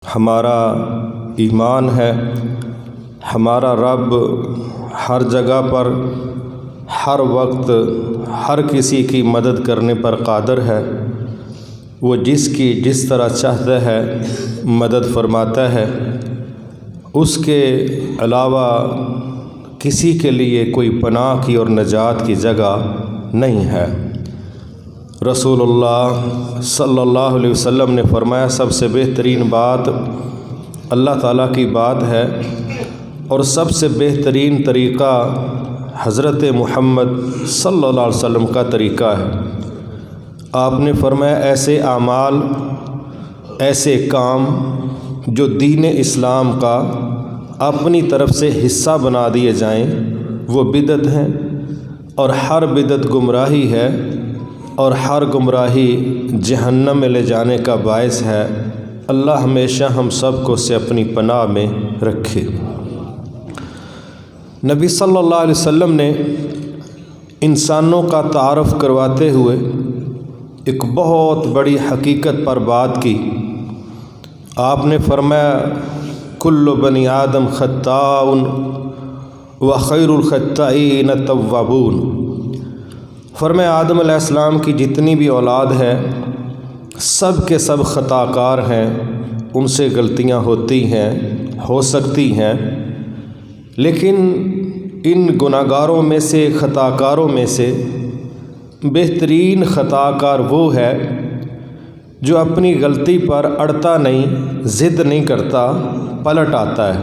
ہمارا ایمان ہے ہمارا رب ہر جگہ پر ہر وقت ہر کسی کی مدد کرنے پر قادر ہے۔ وہ جس کی جس طرح چاہتا ہے مدد فرماتا ہے، اس کے علاوہ کسی کے لیے کوئی پناہ کی اور نجات کی جگہ نہیں ہے۔ رسول اللہ صلی اللہ علیہ وسلم نے فرمایا، سب سے بہترین بات اللہ تعالیٰ کی بات ہے اور سب سے بہترین طریقہ حضرت محمد صلی اللہ علیہ وسلم کا طریقہ ہے۔ آپ نے فرمایا، ایسے اعمال ایسے کام جو دین اسلام کا اپنی طرف سے حصہ بنا دیے جائیں وہ بدعت ہیں، اور ہر بدعت گمراہی ہے، اور ہر گمراہی جہنم میں لے جانے کا باعث ہے۔ اللہ ہمیشہ ہم سب کو سے اپنی پناہ میں رکھے۔ نبی صلی اللہ علیہ وسلم نے انسانوں کا تعارف کرواتے ہوئے ایک بہت بڑی حقیقت پر بات کی۔ آپ نے فرمایا، کل بنی آدم خطاء وخیر الخطائین التوابون۔ فرمایا آدم علیہ السلام کی جتنی بھی اولاد ہے سب کے سب خطا کار ہیں، ان سے غلطیاں ہوتی ہیں، ہو سکتی ہیں، لیکن ان گناہ گاروں میں سے خطا کاروں میں سے بہترین خطا کار وہ ہے جو اپنی غلطی پر اڑتا نہیں، ضد نہیں کرتا، پلٹ آتا ہے،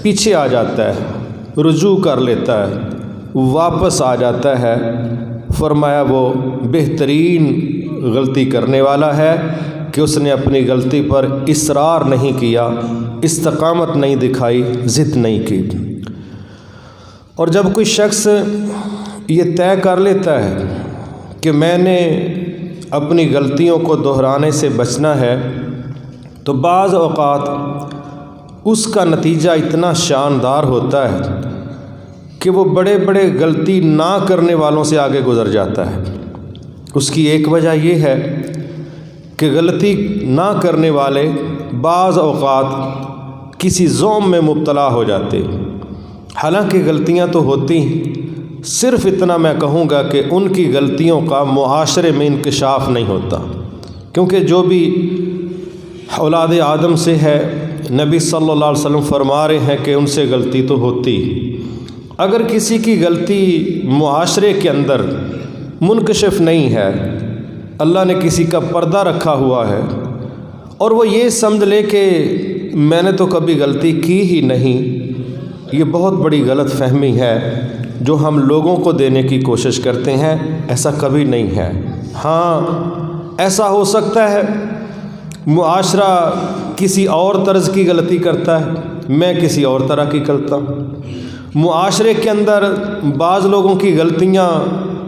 پیچھے آ جاتا ہے، رجوع کر لیتا ہے، واپس آ جاتا ہے۔ فرمایا وہ بہترین غلطی کرنے والا ہے کہ اس نے اپنی غلطی پر اصرار نہیں کیا، استقامت نہیں دکھائی، ضد نہیں کی۔ اور جب کوئی شخص یہ طے کر لیتا ہے کہ میں نے اپنی غلطیوں کو دہرانے سے بچنا ہے، تو بعض اوقات اس کا نتیجہ اتنا شاندار ہوتا ہے کہ وہ بڑے بڑے غلطی نہ کرنے والوں سے آگے گزر جاتا ہے۔ اس کی ایک وجہ یہ ہے کہ غلطی نہ کرنے والے بعض اوقات کسی ذوم میں مبتلا ہو جاتے، حالانکہ غلطیاں تو ہوتی ہیں، صرف اتنا میں کہوں گا کہ ان کی غلطیوں کا معاشرے میں انکشاف نہیں ہوتا، کیونکہ جو بھی اولاد آدم سے ہے نبی صلی اللہ علیہ وسلم فرما رہے ہیں کہ ان سے غلطی تو ہوتی۔ اگر کسی کی غلطی معاشرے کے اندر منکشف نہیں ہے، اللہ نے کسی کا پردہ رکھا ہوا ہے، اور وہ یہ سمجھ لے کہ میں نے تو کبھی غلطی کی ہی نہیں، یہ بہت بڑی غلط فہمی ہے جو ہم لوگوں کو دینے کی کوشش کرتے ہیں۔ ایسا کبھی نہیں ہے۔ ہاں، ایسا ہو سکتا ہے معاشرہ کسی اور طرز کی غلطی کرتا ہے، میں کسی اور طرح کی کرتا ہوں۔ معاشرے کے اندر بعض لوگوں کی غلطیاں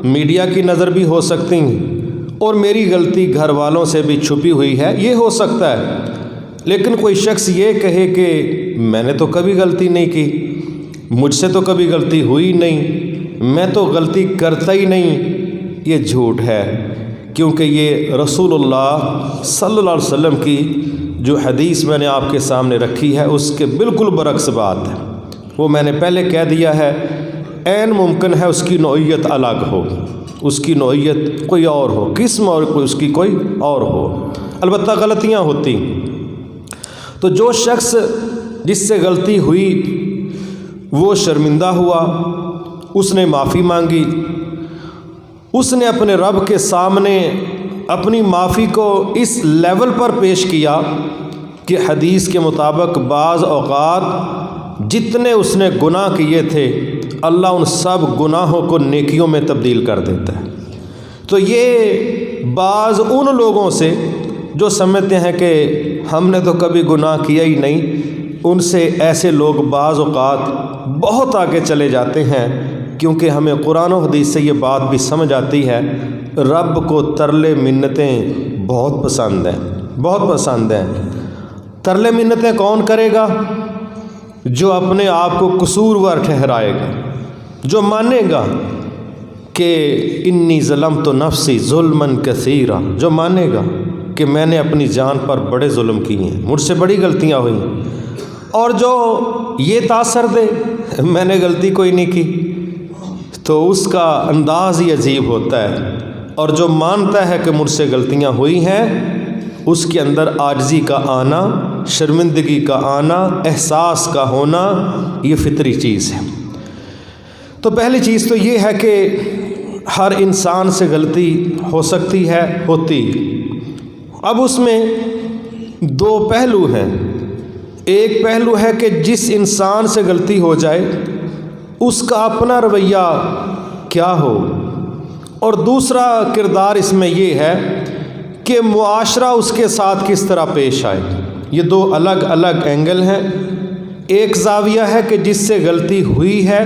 میڈیا کی نظر بھی ہو سکتی ہیں، اور میری غلطی گھر والوں سے بھی چھپی ہوئی ہے، یہ ہو سکتا ہے۔ لیکن کوئی شخص یہ کہے کہ میں نے تو کبھی غلطی نہیں کی، مجھ سے تو کبھی غلطی ہوئی نہیں، میں تو غلطی کرتا ہی نہیں، یہ جھوٹ ہے، کیونکہ یہ رسول اللہ صلی اللہ علیہ وسلم کی جو حدیث میں نے آپ کے سامنے رکھی ہے اس کے بالکل برعکس بات ہے۔ وہ میں نے پہلے کہہ دیا ہے، عین ممکن ہے اس کی نوعیت الگ ہو، اس کی نوعیت کوئی اور ہو، قسم اور اس کی کوئی اور ہو، البتہ غلطیاں ہوتی۔ تو جو شخص جس سے غلطی ہوئی وہ شرمندہ ہوا، اس نے معافی مانگی، اس نے اپنے رب کے سامنے اپنی معافی کو اس لیول پر پیش کیا کہ حدیث کے مطابق بعض اوقات جتنے اس نے گناہ کیے تھے اللہ ان سب گناہوں کو نیکیوں میں تبدیل کر دیتا ہے۔ تو یہ بعض ان لوگوں سے جو سمجھتے ہیں کہ ہم نے تو کبھی گناہ کیا ہی نہیں، ان سے ایسے لوگ بعض اوقات بہت آگے چلے جاتے ہیں، کیونکہ ہمیں قرآن و حدیث سے یہ بات بھی سمجھ آتی ہے، رب کو ترلے منتیں بہت پسند ہیں، بہت پسند ہیں۔ ترلے منتیں کون کرے گا؟ جو اپنے آپ کو قصوروار ٹھہرائے گا، جو مانے گا کہ انی ظلمت نفسی ظلما کثیرا، جو مانے گا کہ میں نے اپنی جان پر بڑے ظلم کیے ہیں، مجھ سے بڑی غلطیاں ہوئیں، اور جو یہ تاثر دے میں نے غلطی کوئی نہیں کی، تو اس کا انداز ہی عجیب ہوتا ہے۔ اور جو مانتا ہے کہ مجھ سے غلطیاں ہوئی ہیں، اس کے اندر عاجزی کا آنا، شرمندگی کا آنا، احساس کا ہونا، یہ فطری چیز ہے۔ تو پہلی چیز تو یہ ہے کہ ہر انسان سے غلطی ہو سکتی ہے، ہوتی۔ اب اس میں دو پہلو ہیں۔ ایک پہلو ہے کہ جس انسان سے غلطی ہو جائے اس کا اپنا رویہ کیا ہو، اور دوسرا کردار اس میں یہ ہے کہ معاشرہ اس کے ساتھ کس طرح پیش آئے۔ یہ دو الگ الگ اینگل ہیں۔ ایک زاویہ ہے کہ جس سے غلطی ہوئی ہے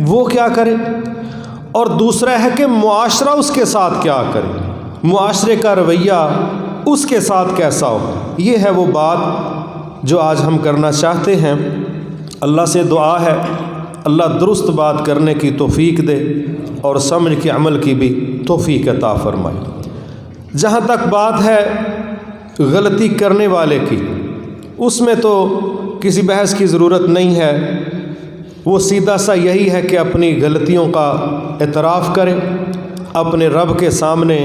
وہ کیا کرے، اور دوسرا ہے کہ معاشرہ اس کے ساتھ کیا کرے، معاشرے کا رویہ اس کے ساتھ کیسا ہو۔ یہ ہے وہ بات جو آج ہم کرنا چاہتے ہیں۔ اللہ سے دعا ہے اللہ درست بات کرنے کی توفیق دے اور سمجھ کے عمل کی بھی توفیق عطا فرمائے۔ جہاں تک بات ہے غلطی کرنے والے کی، اس میں تو کسی بحث کی ضرورت نہیں ہے، وہ سیدھا سا یہی ہے کہ اپنی غلطیوں کا اعتراف کرے، اپنے رب کے سامنے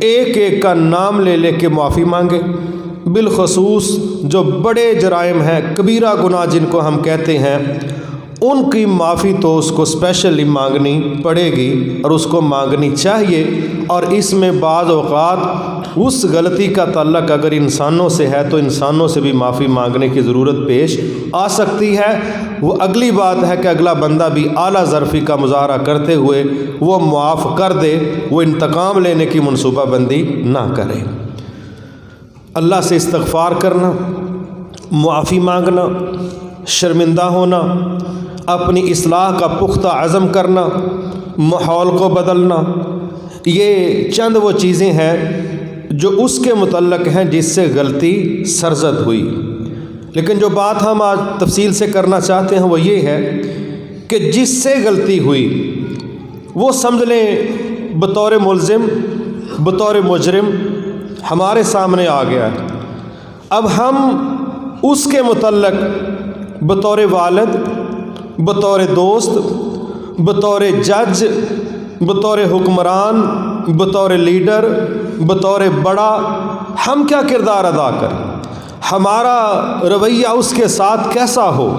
ایک ایک کا نام لے لے کے معافی مانگے۔ بالخصوص جو بڑے جرائم ہیں، کبیرہ گناہ جن کو ہم کہتے ہیں، ان کی معافی تو اس کو اسپیشلی مانگنی پڑے گی اور اس کو مانگنی چاہیے۔ اور اس میں بعض اوقات اس غلطی کا تعلق اگر انسانوں سے ہے تو انسانوں سے بھی معافی مانگنے کی ضرورت پیش آ سکتی ہے۔ وہ اگلی بات ہے کہ اگلا بندہ بھی اعلیٰ ظرفی کا مظاہرہ کرتے ہوئے وہ معاف کر دے، وہ انتقام لینے کی منصوبہ بندی نہ کرے۔ اللہ سے استغفار کرنا، معافی مانگنا، شرمندہ ہونا، اپنی اصلاح کا پختہ عزم کرنا، ماحول کو بدلنا، یہ چند وہ چیزیں ہیں جو اس کے متعلق ہیں جس سے غلطی سرزد ہوئی۔ لیکن جو بات ہم آج تفصیل سے کرنا چاہتے ہیں وہ یہ ہے کہ جس سے غلطی ہوئی وہ سمجھ لیں بطور ملزم، بطور مجرم ہمارے سامنے آ گیا ہے۔ اب ہم اس کے متعلق بطور والد، بطور دوست، بطور جج، بطور حکمران، بطور لیڈر، بطور بڑا ہم کیا کردار ادا کریں، ہمارا رویہ اس کے ساتھ کیسا ہو،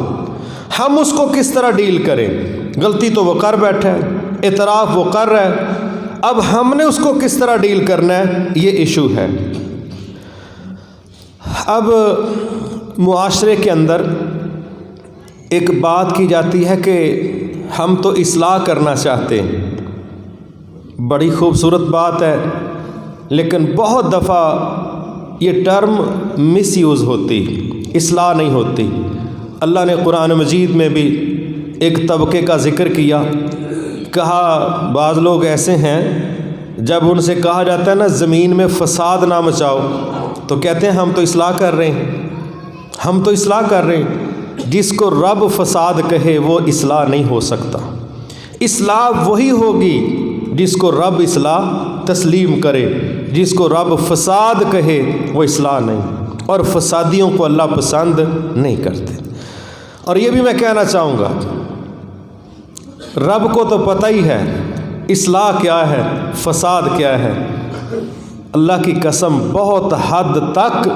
ہم اس کو کس طرح ڈیل کریں۔ غلطی تو وہ کر بیٹھا ہے، اعتراف وہ کر رہا ہے، اب ہم نے اس کو کس طرح ڈیل کرنا ہے، یہ ایشو ہے۔ اب معاشرے کے اندر ایک بات کی جاتی ہے کہ ہم تو اصلاح کرنا چاہتے ہیں، بڑی خوبصورت بات ہے، لیکن بہت دفعہ یہ ٹرم مس یوز ہوتی، اصلاح نہیں ہوتی۔ اللہ نے قرآن مجید میں بھی ایک طبقے کا ذکر کیا، کہا بعض لوگ ایسے ہیں جب ان سے کہا جاتا ہے نا زمین میں فساد نہ مچاؤ تو کہتے ہیں ہم تو اصلاح کر رہے ہیں، ہم تو اصلاح کر رہے ہیں۔ جس کو رب فساد کہے وہ اصلاح نہیں ہو سکتا۔ اصلاح وہی ہوگی جس کو رب اصلاح تسلیم کرے، جس کو رب فساد کہے وہ اصلاح نہیں، اور فسادیوں کو اللہ پسند نہیں کرتے۔ اور یہ بھی میں کہنا چاہوں گا، رب کو تو پتہ ہی ہے اصلاح کیا ہے، فساد کیا ہے۔ اللہ کی قسم بہت حد تک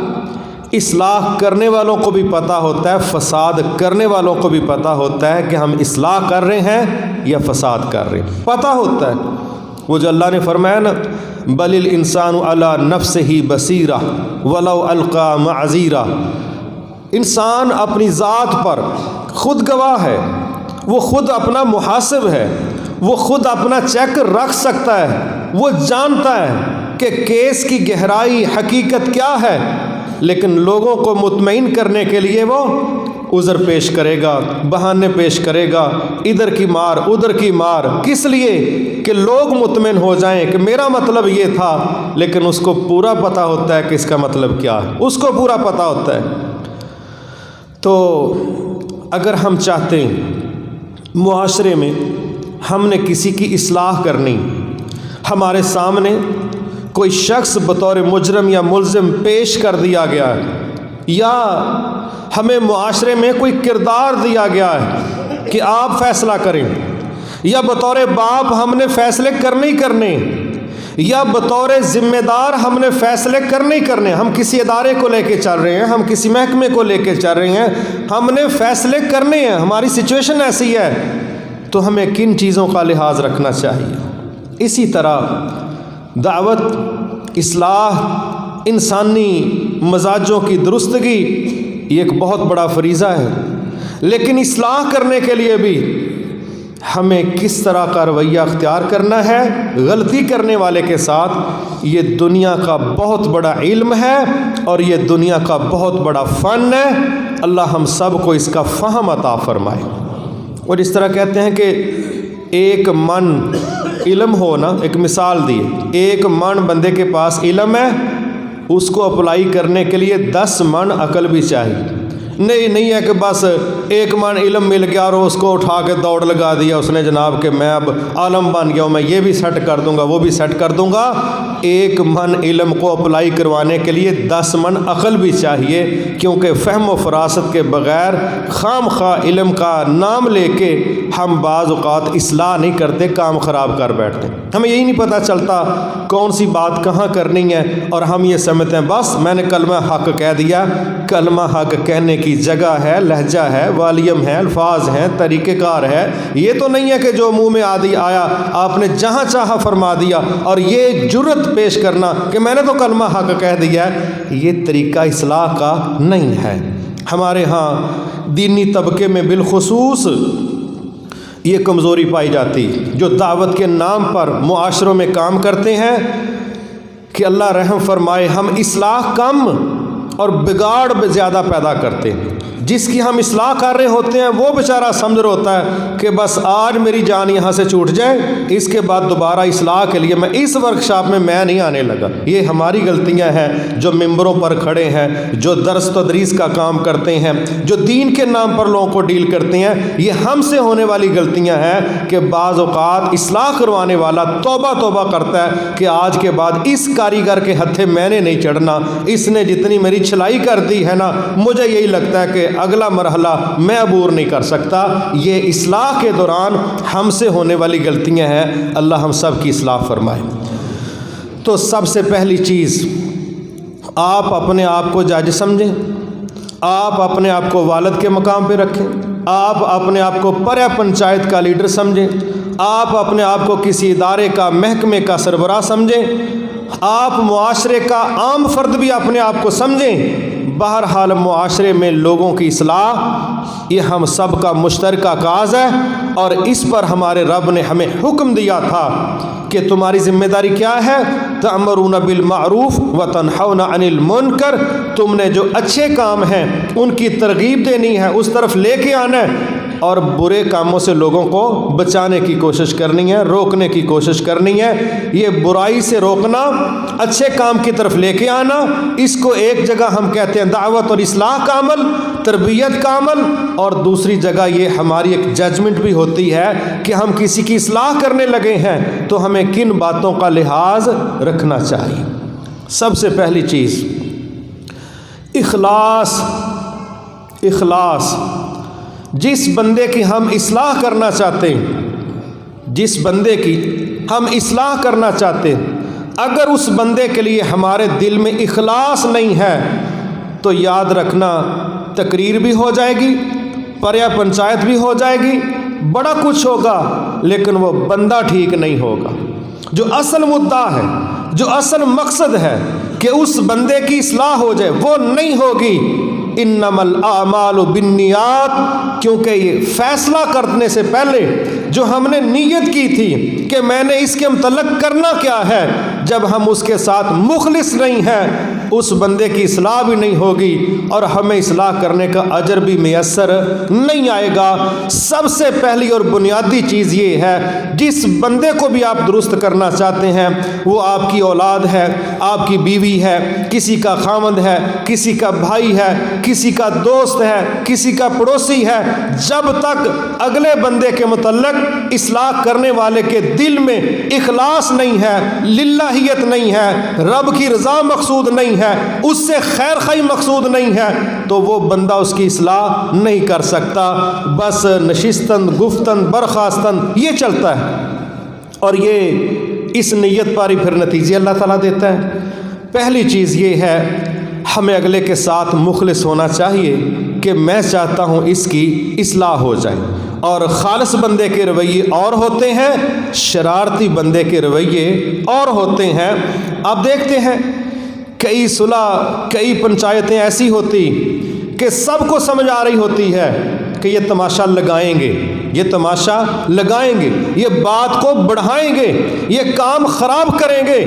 اصلاح کرنے والوں کو بھی پتہ ہوتا ہے، فساد کرنے والوں کو بھی پتہ ہوتا ہے کہ ہم اصلاح کر رہے ہیں یا فساد کر رہے ہیں، پتہ ہوتا ہے۔ وہ جو اللہ نے فرمایا نا بل الانسان علی نفسہ بصیرہ ولو القی معذیرہ، انسان اپنی ذات پر خود گواہ ہے، وہ خود اپنا محاسب ہے، وہ خود اپنا چیک رکھ سکتا ہے، وہ جانتا ہے کہ کیس کی گہرائی حقیقت کیا ہے، لیکن لوگوں کو مطمئن کرنے کے لیے وہ عذر پیش کرے گا، بہانے پیش کرے گا، ادھر کی مار ادھر کی مار، کس لیے کہ لوگ مطمئن ہو جائیں کہ میرا مطلب یہ تھا، لیکن اس کو پورا پتہ ہوتا ہے کہ اس کا مطلب کیا ہے، اس کو پورا پتہ ہوتا ہے۔ تو اگر ہم چاہتے ہیں معاشرے میں ہم نے کسی کی اصلاح کرنی، ہمارے سامنے کوئی شخص بطور مجرم یا ملزم پیش کر دیا گیا ہے، یا ہمیں معاشرے میں کوئی کردار دیا گیا ہے کہ آپ فیصلہ کریں، یا بطور باپ ہم نے فیصلے کرنے ہی کرنے، یا بطور ذمہ دار ہم نے فیصلے کرنے ہی کرنے، ہم کسی ادارے کو لے کے چل رہے ہیں، ہم کسی محکمے کو لے کے چل رہے ہیں، ہم نے فیصلے کرنے ہیں، ہماری سچویشن ایسی ہے، تو ہمیں کن چیزوں کا لحاظ رکھنا چاہیے؟ اسی طرح دعوت، اصلاح، انسانی مزاجوں کی درستگی یہ ایک بہت بڑا فریضہ ہے، لیکن اصلاح کرنے کے لیے بھی ہمیں کس طرح کا رویہ اختیار کرنا ہے غلطی کرنے والے کے ساتھ، یہ دنیا کا بہت بڑا علم ہے اور یہ دنیا کا بہت بڑا فن ہے۔ اللہ ہم سب کو اس کا فہم عطا فرمائے۔ اور اس طرح کہتے ہیں کہ ایک من علم ہو نا، ایک مثال دی، ایک من بندے کے پاس علم ہے، اس کو اپلائی کرنے کے لیے 10 من عقل بھی چاہیے۔ نہیں ہے کہ بس ایک من علم مل گیا اور اس کو اٹھا کے دوڑ لگا دیا اس نے جناب کہ میں اب عالم بن گیا ہوں، میں یہ بھی سیٹ کر دوں گا وہ بھی سیٹ کر دوں گا۔ ایک من علم کو اپلائی کروانے کے لیے 10 من عقل بھی چاہیے، کیونکہ فہم و فراست کے بغیر خام خواہ علم کا نام لے کے ہم بعض اوقات اصلاح نہیں کرتے، کام خراب کر بیٹھتے ہیں۔ ہمیں یہی نہیں پتہ چلتا کون سی بات کہاں کرنی ہے، اور ہم یہ سمجھتے ہیں بس میں نے کلمہ حق کہہ دیا۔ کلمہ حق کہنے کی جگہ ہے، لہجہ ہے، والیم ہے، الفاظ ہیں، طریقہ کار ہے۔ یہ تو نہیں ہے کہ جو منہ میں آیا آپ نے جہاں چاہا فرما دیا، اور یہ جرت پیش کرنا کہ میں نے تو کلمہ حق کہہ دیا ہے، یہ طریقہ اصلاح کا نہیں ہے۔ ہمارے ہاں دینی طبقے میں بالخصوص یہ کمزوری پائی جاتی، جو دعوت کے نام پر معاشروں میں کام کرتے ہیں کہ اللہ رحم فرمائے، ہم اصلاح کم اور بگاڑ زیادہ پیدا کرتے ہیں۔ جس کی ہم اصلاح کر رہے ہوتے ہیں وہ بیچارہ سمجھ رہا ہوتا ہے کہ بس آج میری جان یہاں سے چھوٹ جائے، اس کے بعد دوبارہ اصلاح کے لیے میں اس ورکشاپ میں نہیں آنے لگا۔ یہ ہماری غلطیاں ہیں جو ممبروں پر کھڑے ہیں، جو درس تدریس کا کام کرتے ہیں، جو دین کے نام پر لوگوں کو ڈیل کرتے ہیں۔ یہ ہم سے ہونے والی غلطیاں ہیں کہ بعض اوقات اصلاح کروانے والا توبہ کرتا ہے کہ آج کے بعد اس کاریگر کے ہتھے میں نے نہیں چڑھنا، اس نے جتنی میری چھلائی کر دی ہے نا، مجھے یہی لگتا ہے کہ اگلا مرحلہ میں عبور نہیں کر سکتا۔ یہ اصلاح کے دوران ہم سے ہونے والی غلطیاں ہیں، اللہ ہم سب کی اصلاح فرمائے۔ تو سب سے پہلی چیز، آپ اپنے آپ کو جج سمجھیں، آپ اپنے آپ کو والد کے مقام پہ رکھیں، آپ اپنے آپ کو پریا پنچایت کا لیڈر سمجھیں، آپ اپنے آپ کو کسی ادارے کا محکمے کا سربراہ سمجھیں، آپ معاشرے کا عام فرد بھی اپنے آپ کو سمجھیں۔ بہرحال معاشرے میں لوگوں کی اصلاح یہ ہم سب کا مشترکہ کاز ہے، اور اس پر ہمارے رب نے ہمیں حکم دیا تھا کہ تمہاری ذمہ داری کیا ہے؟ تأمرون بالمعروف وتنہون عن المنکر، تم نے جو اچھے کام ہیں ان کی ترغیب دینی ہے، اس طرف لے کے آنا ہے، اور برے کاموں سے لوگوں کو بچانے کی کوشش کرنی ہے، روکنے کی کوشش کرنی ہے۔ یہ برائی سے روکنا، اچھے کام کی طرف لے کے آنا، اس کو ایک جگہ ہم کہتے ہیں دعوت اور اصلاح کا عمل، تربیت کا عمل، اور دوسری جگہ یہ ہماری ایک ججمنٹ بھی ہوتی ہے کہ ہم کسی کی اصلاح کرنے لگے ہیں تو ہمیں کن باتوں کا لحاظ رکھنا چاہیے۔ سب سے پہلی چیز اخلاص۔ جس بندے کی ہم اصلاح کرنا چاہتے ہیں، جس بندے کی ہم اصلاح کرنا چاہتے ہیں، اگر اس بندے کے لیے ہمارے دل میں اخلاص نہیں ہے تو یاد رکھنا تقریر بھی ہو جائے گی، پریا پنچایت بھی ہو جائے گی، بڑا کچھ ہوگا، لیکن وہ بندہ ٹھیک نہیں ہوگا۔ جو اصل مدعا ہے، جو اصل مقصد ہے کہ اس بندے کی اصلاح ہو جائے، وہ نہیں ہوگی۔ انما الاعمال بالنیات، کیونکہ یہ فیصلہ کرنے سے پہلے جو ہم نے نیت کی تھی کہ میں نے اس کے متعلق کرنا کیا ہے، جب ہم اس کے ساتھ مخلص نہیں ہیں، اس بندے کی اصلاح بھی نہیں ہوگی اور ہمیں اصلاح کرنے کا اجر بھی میسر نہیں آئے گا۔ سب سے پہلی اور بنیادی چیز یہ ہے، جس بندے کو بھی آپ درست کرنا چاہتے ہیں، وہ آپ کی اولاد ہے، آپ کی بیوی ہے، کسی کا خامند ہے، کسی کا بھائی ہے، کسی کا دوست ہے، کسی کا پڑوسی ہے، جب تک اگلے بندے کے متعلق اصلاح کرنے والے کے دل میں اخلاص نہیں ہے، للہیت نہیں ہے، رب کی رضا مقصود نہیں ہے، اس سے خیر خواہی مقصود نہیں ہے، تو وہ بندہ اس کی اصلاح نہیں کر سکتا، بس نشستن گفتن برخاستن یہ چلتا ہے، اور یہ اس نیت پر ہی پھر نتیجے اللہ تعالیٰ دیتا ہے۔ پہلی چیز یہ ہے، ہمیں اگلے کے ساتھ مخلص ہونا چاہیے کہ میں چاہتا ہوں اس کی اصلاح ہو جائے، اور خالص بندے کے رویے اور ہوتے ہیں، شرارتی بندے کے رویے اور ہوتے ہیں۔ آپ دیکھتے ہیں کئی صلح، کئی پنچایتیں ایسی ہوتی کہ سب کو سمجھ آ رہی ہوتی ہے کہ یہ تماشا لگائیں گے، یہ تماشا لگائیں گے، یہ بات کو بڑھائیں گے، یہ کام خراب کریں گے،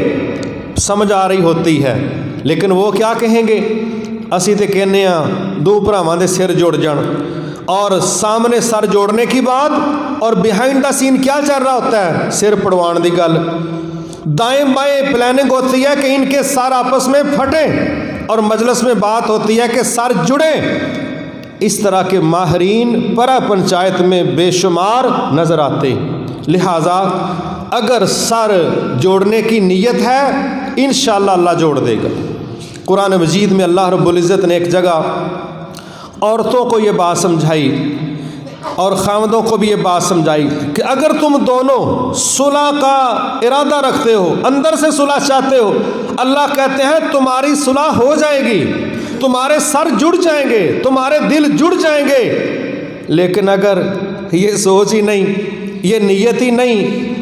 سمجھ آ رہی ہوتی ہے، لیکن وہ کیا کہیں گے؟ اسی تے کہنے ہاں دو بھراواں دے سر جڑ جان، اور سامنے سر جوڑنے کی بات اور بیہائنڈ دا سین کیا چل رہا ہوتا ہے؟ سر پڑوان دی گل، دائیں بائیں پلاننگ ہوتی ہے کہ ان کے سر آپس میں پھٹیں، اور مجلس میں بات ہوتی ہے کہ سر جڑیں۔ اس طرح کے ماہرین پرا پنچایت میں بے شمار نظر آتے، لہٰذا اگر سر جوڑنے کی نیت ہے انشاءاللہ اللہ جوڑ دے گا۔ قرآن مجید میں اللہ رب العزت نے ایک جگہ عورتوں کو یہ بات سمجھائی اور خاوندوں کو بھی یہ بات سمجھائی کہ اگر تم دونوں صلح کا ارادہ رکھتے ہو، اندر سے صلح چاہتے ہو، اللہ کہتے ہیں تمہاری صلح ہو جائے گی، تمہارے سر جڑ جائیں گے، تمہارے دل جڑ جائیں گے۔ لیکن اگر یہ سوچ ہی نہیں، یہ نیت ہی نہیں،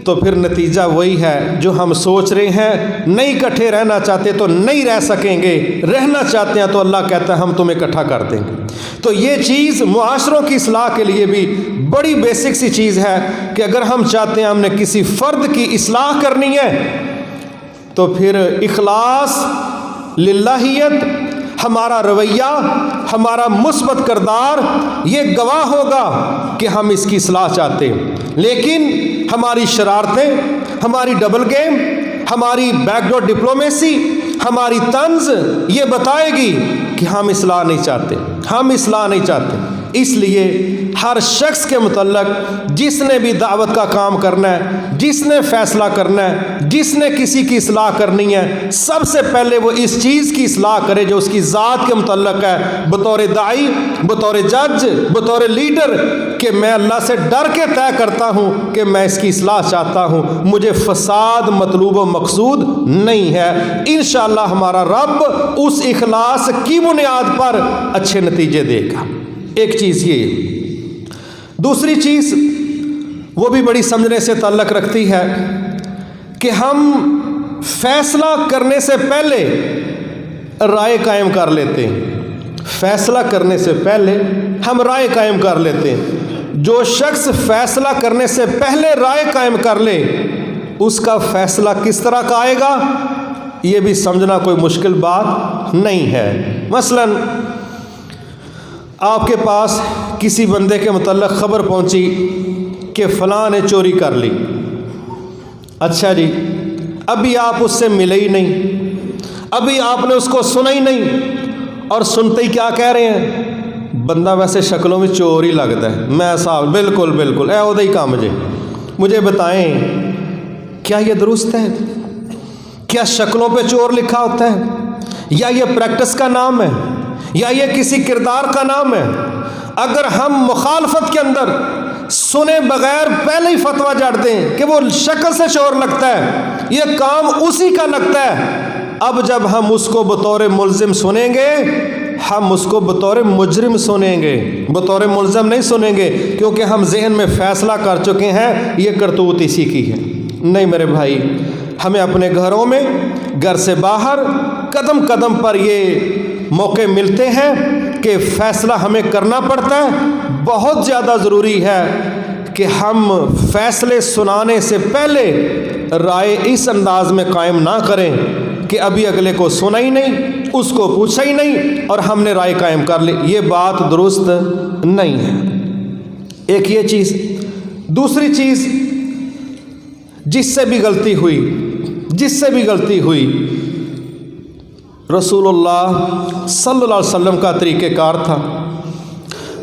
تو پھر نتیجہ وہی ہے جو ہم سوچ رہے ہیں۔ نہیں اکٹھے رہنا چاہتے تو نہیں رہ سکیں گے، رہنا چاہتے ہیں تو اللہ کہتا ہے ہم تمہیں اکٹھا کر دیں گے۔ تو یہ چیز معاشروں کی اصلاح کے لیے بھی بڑی بیسک سی چیز ہے کہ اگر ہم چاہتے ہیں ہم نے کسی فرد کی اصلاح کرنی ہے تو پھر اخلاص، للہیت، ہمارا رویہ، ہمارا مثبت کردار یہ گواہ ہوگا کہ ہم اس کی اصلاح چاہتے ہیں۔ لیکن ہماری شرارتیں، ہماری ڈبل گیم، ہماری بیک ڈور ڈپلومیسی، ہماری طنز یہ بتائے گی کہ ہم اصلاح نہیں چاہتے، ہم اصلاح نہیں چاہتے۔ اس لیے ہر شخص کے متعلق جس نے بھی دعوت کا کام کرنا ہے، جس نے فیصلہ کرنا ہے، جس نے کسی کی اصلاح کرنی ہے، سب سے پہلے وہ اس چیز کی اصلاح کرے جو اس کی ذات کے متعلق ہے، بطور داعی، بطور جج، بطور لیڈر، کہ میں اللہ سے ڈر کے طے کرتا ہوں کہ میں اس کی اصلاح چاہتا ہوں، مجھے فساد مطلوب و مقصود نہیں ہے۔ انشاءاللہ ہمارا رب اس اخلاص کی بنیاد پر اچھے نتیجے دے گا۔ ایک چیز یہ، دوسری چیز وہ بھی بڑی سمجھنے سے تعلق رکھتی ہے کہ ہم فیصلہ کرنے سے پہلے رائے قائم کر لیتے ہیں۔ فیصلہ کرنے سے پہلے ہم رائے قائم کر لیتے ہیں۔ جو شخص فیصلہ کرنے سے پہلے رائے قائم کر لے اس کا فیصلہ کس طرح کا آئے گا یہ بھی سمجھنا کوئی مشکل بات نہیں ہے۔ مثلاً آپ کے پاس کسی بندے کے متعلق خبر پہنچی کہ فلاں نے چوری کر لی، اچھا جی، ابھی آپ اس سے ملے ہی نہیں، ابھی آپ نے اس کو سنا ہی نہیں، اور سنتے ہی کیا کہہ رہے ہیں؟ بندہ ویسے شکلوں میں چور ہی لگتا ہے، میں صاحب بالکل بالکل اے وہ ہی کام مجھے بتائیں کیا یہ درست ہے؟ کیا شکلوں پہ چور لکھا ہوتا ہے، یا یہ پریکٹس کا نام ہے، یا یہ کسی کردار کا نام ہے؟ اگر ہم مخالفت کے اندر سنے بغیر پہلے ہی فتویٰ جاڑ دیں کہ وہ شکل سے چور لگتا ہے، یہ کام اسی کا لگتا ہے، اب جب ہم اس کو بطور ملزم سنیں گے ہم اس کو بطور مجرم سنیں گے، بطور ملزم نہیں سنیں گے، کیونکہ ہم ذہن میں فیصلہ کر چکے ہیں یہ کرتوت اسی کی ہے۔ نہیں میرے بھائی، ہمیں اپنے گھروں میں، گھر سے باہر، قدم قدم پر یہ موقع ملتے ہیں کہ فیصلہ ہمیں کرنا پڑتا ہے۔ بہت زیادہ ضروری ہے کہ ہم فیصلے سنانے سے پہلے رائے اس انداز میں قائم نہ کریں کہ ابھی اگلے کو سنا ہی نہیں، اس کو پوچھا ہی نہیں اور ہم نے رائے قائم کر لی، یہ بات درست نہیں ہے۔ ایک یہ چیز، دوسری چیز جس سے بھی غلطی ہوئی رسول اللہ صلی اللہ علیہ وسلم کا طریقہ کار تھا،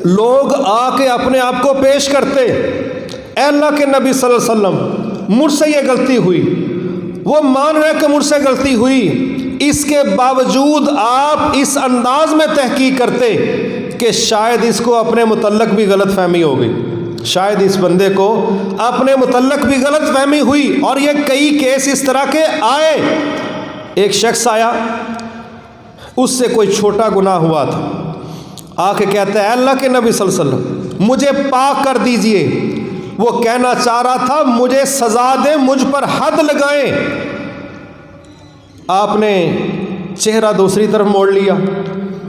لوگ آ کے اپنے آپ کو پیش کرتے، اے اللہ کے نبی صلی اللہ علیہ وسلم مجھ سے یہ غلطی ہوئی، وہ مان رہے کہ مجھ سے غلطی ہوئی، اس کے باوجود آپ اس انداز میں تحقیق کرتے کہ شاید اس کو اپنے متعلق بھی غلط فہمی ہو گئی، شاید اس بندے کو اپنے متعلق بھی غلط فہمی ہوئی۔ اور یہ کئی کیس اس طرح کے آئے۔ ایک شخص آیا، اس سے کوئی چھوٹا گناہ ہوا تھا، آ کے کہتا ہے اے اللہ کے نبی صلی اللہ علیہ وسلم مجھے پاک کر دیجئے۔ وہ کہنا چاہ رہا تھا مجھے سزا دیں، مجھ پر حد لگائیں۔ آپ نے چہرہ دوسری طرف موڑ لیا،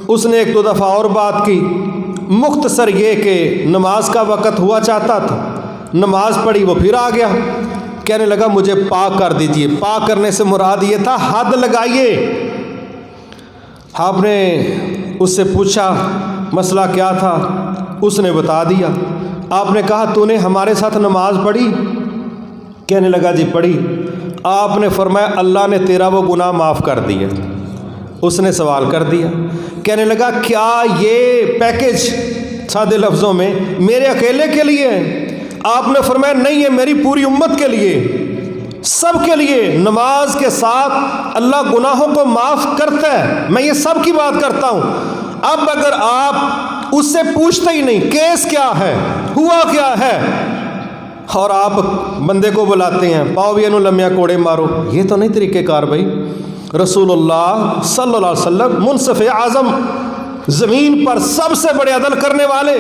اس نے ایک دو دفعہ اور بات کی، مختصر یہ کہ نماز کا وقت ہوا چاہتا تھا، نماز پڑھی، وہ پھر آ گیا، کہنے لگا مجھے پاک کر دیجئے۔ پاک کرنے سے مراد یہ تھا حد لگائیے۔ آپ نے اس سے پوچھا مسئلہ کیا تھا، اس نے بتا دیا۔ آپ نے کہا تو نے ہمارے ساتھ نماز پڑھی؟ کہنے لگا جی پڑھی۔ آپ نے فرمایا اللہ نے تیرا وہ گناہ معاف کر دیا۔ اس نے سوال کر دیا، کہنے لگا کیا یہ پیکج سادے لفظوں میں میرے اکیلے کے لیے ہے؟ آپ نے فرمایا نہیں، یہ میری پوری امت کے لیے، سب کے لیے۔ نماز کے ساتھ اللہ گناہوں کو معاف کرتا ہے، میں یہ سب کی بات کرتا ہوں۔ اب اگر آپ اس سے پوچھتے ہی نہیں کیس کیا ہے، ہوا کیا ہے، اور آپ بندے کو بلاتے ہیں پاؤ بھی لمیا کوڑے مارو، یہ تو نہیں طریقہ کار بھائی۔ رسول اللہ صلی اللہ علیہ وسلم منصف اعظم، زمین پر سب سے بڑے عدل کرنے والے،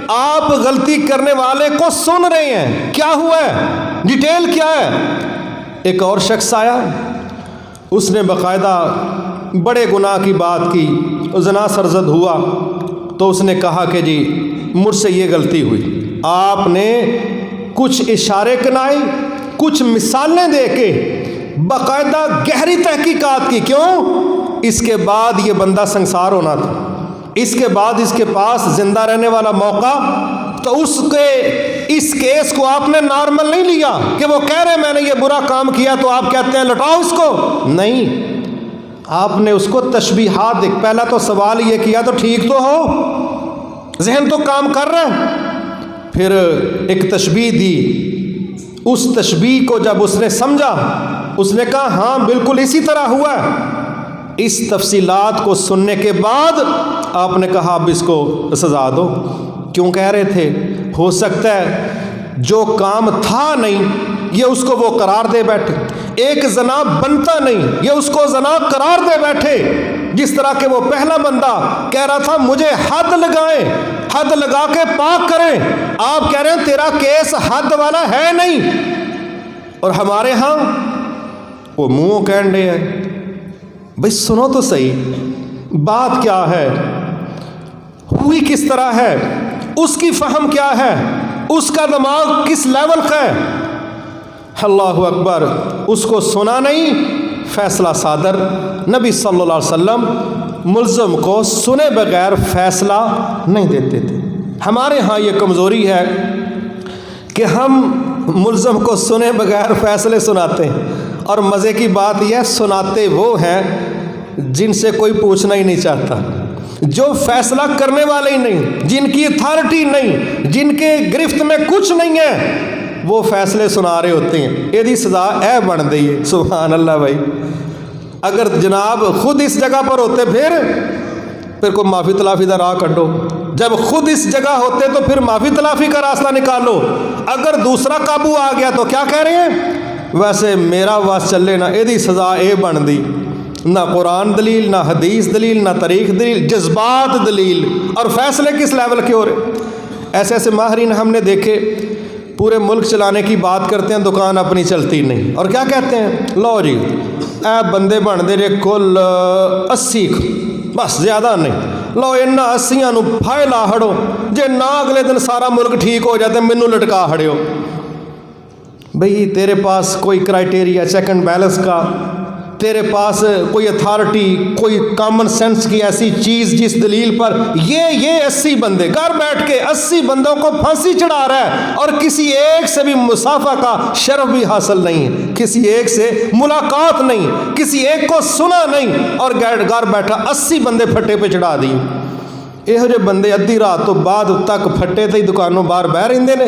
آپ غلطی کرنے والے کو سن رہے ہیں، کیا ہوا ہے، ڈیٹیل کیا ہے؟ ایک اور شخص آیا، اس نے باقاعدہ بڑے گناہ کی بات کی، زنا سرزد ہوا، تو اس نے کہا کہ جی مجھ سے یہ غلطی ہوئی۔ آپ نے کچھ اشارے کنائے، کچھ مثالیں دے کے باقاعدہ گہری تحقیقات کی۔ کیوں؟ اس کے بعد یہ بندہ سنسار ہونا تھا، اس کے بعد اس کے پاس زندہ رہنے والا موقع، تو اس کیس کو آپ نے نارمل نہیں لیا کہ وہ کہہ رہے میں نے یہ برا کام کیا تو آپ کہتے ہیں لٹاؤ اس کو، نہیں، آپ نے اس کو تشبیہات دیکھ۔ پہلا تو سوال یہ کیا تو ٹھیک تو ہو، ذہن تو کام کر رہا ہے، پھر ایک تشبیہ دی۔ اس تشبیہ کو جب اس نے سمجھا، اس نے کہا ہاں بالکل اسی طرح ہوا ہے۔ اس تفصیلات کو سننے کے بعد آپ نے کہا اب اس کو سزا دو۔ کیوں کہہ رہے تھے؟ ہو سکتا ہے جو کام تھا نہیں یہ اس کو وہ قرار دے بیٹھے، ایک زنا بنتا نہیں یہ اس کو زنا قرار دے بیٹھے، جس طرح کہ وہ پہلا بندہ کہہ رہا تھا مجھے حد لگائیں، حد لگا کے پاک کریں، آپ کہہ رہے ہیں تیرا کیس حد والا ہے نہیں، اور ہمارے ہاں وہ منہ کہن رہے ہیں۔ بھئی سنو تو صحیح، بات کیا ہے، ہوئی کس طرح ہے، اس کی فہم کیا ہے، اس کا دماغ کس لیول کا ہے۔ اللہ اکبر، اس کو سنا نہیں، فیصلہ صادر۔ نبی صلی اللہ علیہ وسلم ملزم کو سنے بغیر فیصلہ نہیں دیتے تھے۔ ہمارے ہاں یہ کمزوری ہے کہ ہم ملزم کو سنے بغیر فیصلے سناتے ہیں، اور مزے کی بات یہ سناتے وہ ہیں جن سے کوئی پوچھنا ہی نہیں چاہتا، جو فیصلہ کرنے والے ہی نہیں، جن کی اتھارٹی نہیں، جن کے گرفت میں کچھ نہیں ہے، وہ فیصلے سنا رہے ہوتے ہیں۔ یہ سزا اے بن دی ہے۔ سبحان اللہ بھائی، اگر جناب خود اس جگہ پر ہوتے پھر کوئی معافی تلافی کا راہ کڈو، جب خود اس جگہ ہوتے تو پھر معافی تلافی کا راستہ نکالو، اگر دوسرا قابو آ گیا تو کیا کہہ رہے ہیں، ویسے میرا واس چلے نہ، یہ سزا اے بن دی۔ نہ قرآن دلیل، نہ حدیث دلیل، نہ تاریخ دلیل، جذبات دلیل، اور فیصلے کس لیول کے ہو رہے۔ ایسے ایسے ماہرین ہم نے دیکھے پورے ملک چلانے کی بات کرتے ہیں، دکان اپنی چلتی نہیں، اور کیا کہتے ہیں، لو جی اے بندے بن دے رے کل 80 بس زیادہ نہیں، لو انہاں 80 نو پھائے لا ہڑو، جے نہ اگلے دن سارا ملک ٹھیک ہو جاتے مینوں لٹکا ہڑیو۔ بھئی تیرے پاس کوئی کرائٹیریا چیک اینڈ بیلنس کا، تیرے پاس کوئی اتھارٹی، کوئی کامن سینس کی ایسی چیز جس دلیل پر یہ 80 بندے گھر بیٹھ کے 80 بندوں کو پھانسی چڑھا رہا ہے، اور کسی ایک سے بھی مصافحہ کا شرف بھی حاصل نہیں ہے، کسی ایک سے ملاقات نہیں، کسی ایک کو سنا نہیں، اور گھر بیٹھا 80 بندے پھٹے پہ چڑھا دیے۔ ਇਹੋ ਜਿਹੇ ਬੰਦੇ ਅੱਧੀ ਰਾਤ ਤੋਂ ਬਾਅਦ ਤੱਕ ਫੱਟੇ ਤੇ ਹੀ ਦੁਕਾਨੋਂ ਬਾਹਰ ਬਹਿ ਰਹਿੰਦੇ ਨੇ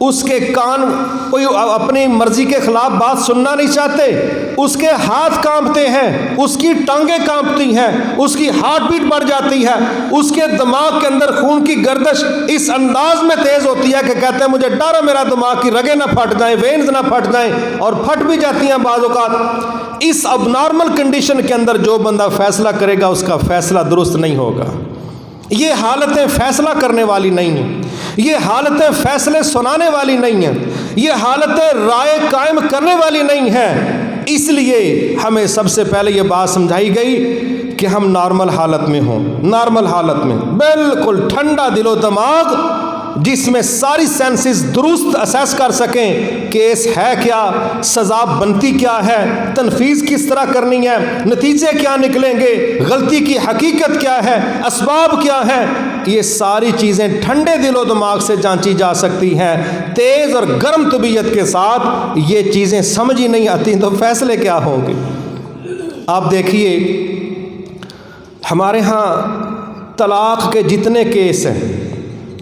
اس کے کان کوئی اپنی مرضی کے خلاف بات سننا نہیں چاہتے، اس کے ہاتھ کانپتے ہیں، اس کی ٹانگیں کانپتی ہیں، اس کی ہارٹ بیٹ بڑھ جاتی ہے، اس کے دماغ کے اندر خون کی گردش اس انداز میں تیز ہوتی ہے کہ کہتے ہیں مجھے ڈر ہے میرا دماغ کی رگیں نہ پھٹ جائیں، وینز نہ پھٹ جائیں، اور پھٹ بھی جاتی ہیں بعض اوقات۔ اس اب نارمل کنڈیشن کے اندر جو بندہ فیصلہ کرے گا اس کا فیصلہ درست نہیں ہوگا۔ یہ حالتیں فیصلہ کرنے والی نہیں ہیں، یہ حالتیں فیصلے سنانے والی نہیں ہیں، یہ حالتیں رائے قائم کرنے والی نہیں ہیں۔ اس لیے ہمیں سب سے پہلے یہ بات سمجھائی گئی کہ ہم نارمل حالت میں ہوں، نارمل حالت میں بالکل ٹھنڈا دل و دماغ جس میں ساری سینسز درست اسیس کر سکیں، کیس ہے کیا، سزا بنتی کیا ہے، تنفیذ کس طرح کرنی ہے، نتیجے کیا نکلیں گے، غلطی کی حقیقت کیا ہے، اسباب کیا ہے، یہ ساری چیزیں ٹھنڈے دل و دماغ سے جانچی جا سکتی ہیں۔ تیز اور گرم طبیعت کے ساتھ یہ چیزیں سمجھ ہی نہیں آتی تو فیصلے کیا ہوں گے۔ آپ دیکھیے ہمارے ہاں طلاق کے جتنے کیس ہیں،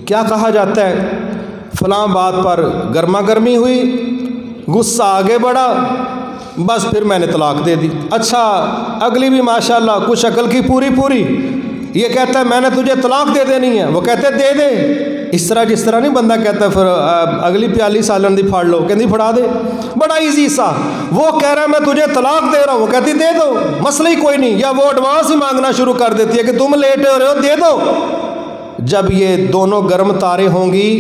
کیا کہا جاتا ہے، فلاں بات پر گرما گرمی ہوئی، غصہ آگے بڑھا، بس پھر میں نے طلاق دے دی۔ اچھا اگلی بھی ماشاءاللہ کچھ عقل کی پوری یہ کہتا ہے میں نے تجھے طلاق دے دینی ہے، وہ کہتے دے دے۔ اس طرح جس طرح نہیں بندہ کہتا ہے پھر اگلی پیالی سالن دی پھاڑ لو، کہتی پھڑا دے، بڑا ایزی سا۔ وہ کہہ رہا ہے میں تجھے طلاق دے رہا ہوں، وہ کہتی دے دو، مسئلہ ہی کوئی نہیں، یا وہ ایڈوانس ہی مانگنا شروع کر دیتی ہے کہ تم لیٹ ہو رہے ہو، دے دو۔ جب یہ دونوں گرم تاریں ہوں گی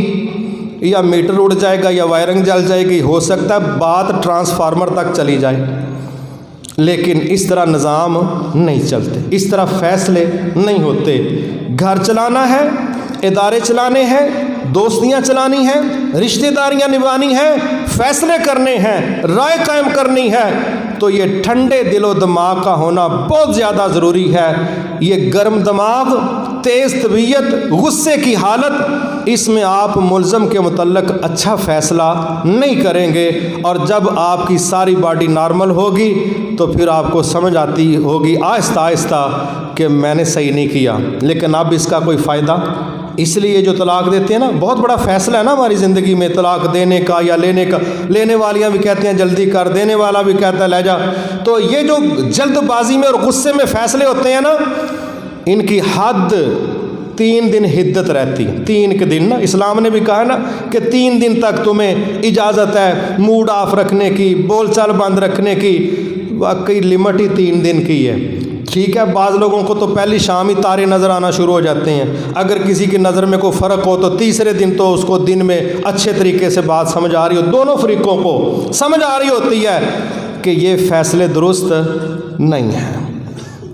یا میٹر اڑ جائے گا یا وائرنگ جل جائے گی، ہو سکتا ہے بات ٹرانسفارمر تک چلی جائے، لیکن اس طرح نظام نہیں چلتے، اس طرح فیصلے نہیں ہوتے۔ گھر چلانا ہے، ادارے چلانے ہیں، دوستیاں چلانی ہیں، رشتہ داریاں نبھانی ہیں، فیصلے کرنے ہیں، رائے قائم کرنی ہے، تو یہ ٹھنڈے دل و دماغ کا ہونا بہت زیادہ ضروری ہے۔ یہ گرم دماغ، تیز طبیعت، غصے کی حالت، اس میں آپ ملزم کے متعلق اچھا فیصلہ نہیں کریں گے، اور جب آپ کی ساری باڈی نارمل ہوگی تو پھر آپ کو سمجھ آتی ہوگی آہستہ آہستہ کہ میں نے صحیح نہیں کیا، لیکن اب اس کا کوئی فائدہ۔ اس لیے جو طلاق دیتے ہیں نا، بہت بڑا فیصلہ ہے نا ہماری زندگی میں، طلاق دینے کا یا لینے کا۔ لینے والیاں بھی کہتے ہیں جلدی کر، دینے والا بھی کہتا ہے لے جا۔ تو یہ جو جلد بازی میں اور غصے میں فیصلے ہوتے ہیں نا، ان کی حد 3 دن حدت رہتی ہے، 3 کے دن نا، اسلام نے بھی کہا نا کہ 3 دن تک تمہیں اجازت ہے موڈ آف رکھنے کی، بول چال بند رکھنے کی۔ واقعی لمٹ ہی 3 دن کی ہے۔ ٹھیک ہے، بعض لوگوں کو تو پہلی شام ہی تارے نظر آنا شروع ہو جاتے ہیں، اگر کسی کی نظر میں کوئی فرق ہو تو تیسرے دن تو اس کو دن میں اچھے طریقے سے بات سمجھ آ رہی ہو، دونوں فریقوں کو سمجھ آ رہی ہوتی ہے کہ یہ فیصلے درست نہیں ہیں۔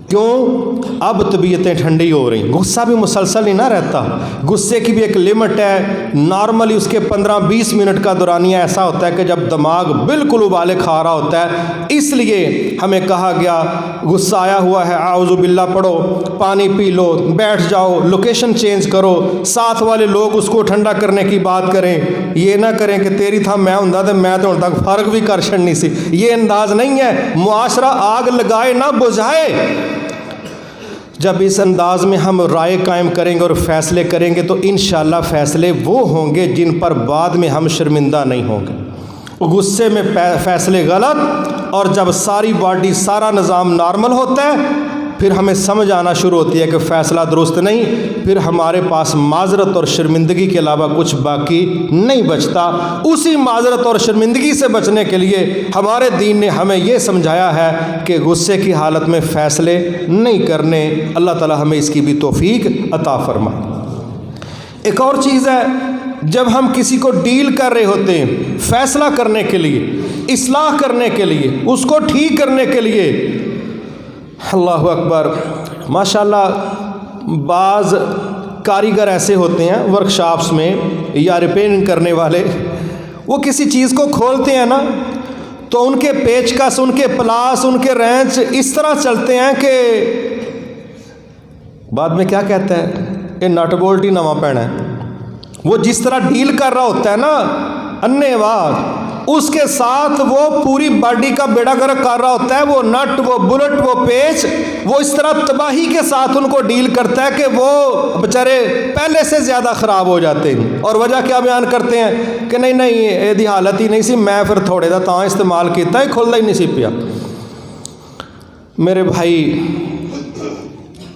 کیوں؟ اب طبیعتیں ٹھنڈی ہو رہی ہیں، غصہ بھی مسلسل ہی نہ رہتا، غصے کی بھی ایک لمٹ ہے۔ نارملی اس کے 15-20 منٹ کا دورانیہ ایسا ہوتا ہے کہ جب دماغ بالکل ابالے کھا رہا ہوتا ہے۔ اس لیے ہمیں کہا گیا غصہ آیا ہوا ہے، اعوذ باللہ پڑھو، پانی پی لو، بیٹھ جاؤ، لوکیشن چینج کرو، ساتھ والے لوگ اس کو ٹھنڈا کرنے کی بات کریں۔ یہ نہ کریں کہ تیری تھا میں ہوں تو میں تو تک فرق بھی کر چھڑنی سی، یہ انداز نہیں ہے۔ معاشرہ آگ لگائے نہ بجھائے۔ جب اس انداز میں ہم رائے قائم کریں گے اور فیصلے کریں گے تو انشاءاللہ فیصلے وہ ہوں گے جن پر بعد میں ہم شرمندہ نہیں ہوں گے۔ غصے میں فیصلے غلط، اور جب ساری باڈی سارا نظام نارمل ہوتا ہے پھر ہمیں سمجھ آنا شروع ہوتی ہے کہ فیصلہ درست نہیں، پھر ہمارے پاس معذرت اور شرمندگی کے علاوہ کچھ باقی نہیں بچتا۔ اسی معذرت اور شرمندگی سے بچنے کے لیے ہمارے دین نے ہمیں یہ سمجھایا ہے کہ غصے کی حالت میں فیصلے نہیں کرنے۔ اللہ تعالی ہمیں اس کی بھی توفیق عطا فرمائے۔ ایک اور چیز ہے، جب ہم کسی کو ڈیل کر رہے ہوتے ہیں، فیصلہ کرنے کے لیے، اصلاح کرنے کے لیے، اس کو ٹھیک کرنے کے لیے، اللہ اکبر، ماشاءاللہ بعض کاریگر ایسے ہوتے ہیں ورکشاپس میں یا ریپیئرنگ کرنے والے، وہ کسی چیز کو کھولتے ہیں نا تو ان کے پیچ کس، ان کے پلاس، ان کے رینچ اس طرح چلتے ہیں کہ بعد میں کیا کہتا ہے، یہ نٹ بولٹ ہی نواں پینا ہے۔ وہ جس طرح ڈیل کر رہا ہوتا ہے نا، انے واہ اس کے ساتھ وہ پوری باڈی کا بیڑا گرک کر رہا ہوتا ہے، وہ نٹ، وہ بلٹ، وہ پیچ، وہ اس طرح تباہی کے ساتھ ان کو ڈیل کرتا ہے کہ وہ بیچارے پہلے سے زیادہ خراب ہو جاتے ہیں۔ اور وجہ کیا بیان کرتے ہیں کہ نہیں یہ دی حالت ہی نہیں سی، میں پھر تھوڑے دا تاں استعمال کیتا ہے، کھلدا ہی نہیں سی پیا۔ میرے بھائی،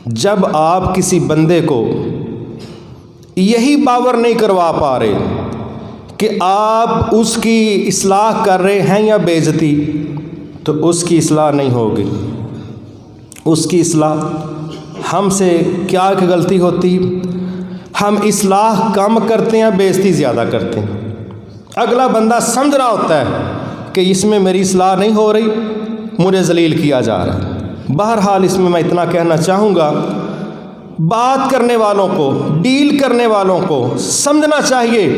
جب آپ کسی بندے کو یہی باور نہیں کروا پا رہے کہ آپ اس کی اصلاح کر رہے ہیں یا بے عزتی، تو اس کی اصلاح نہیں ہوگی۔ اس کی اصلاح، ہم سے کیا ایک غلطی ہوتی، ہم اصلاح کم کرتے ہیں، بے عزتی زیادہ کرتے ہیں۔ اگلا بندہ سمجھ رہا ہوتا ہے کہ اس میں میری اصلاح نہیں ہو رہی، مجھے ذلیل کیا جا رہا ہے۔ بہرحال اس میں اتنا کہنا چاہوں گا، بات کرنے والوں کو، ڈیل کرنے والوں کو سمجھنا چاہیے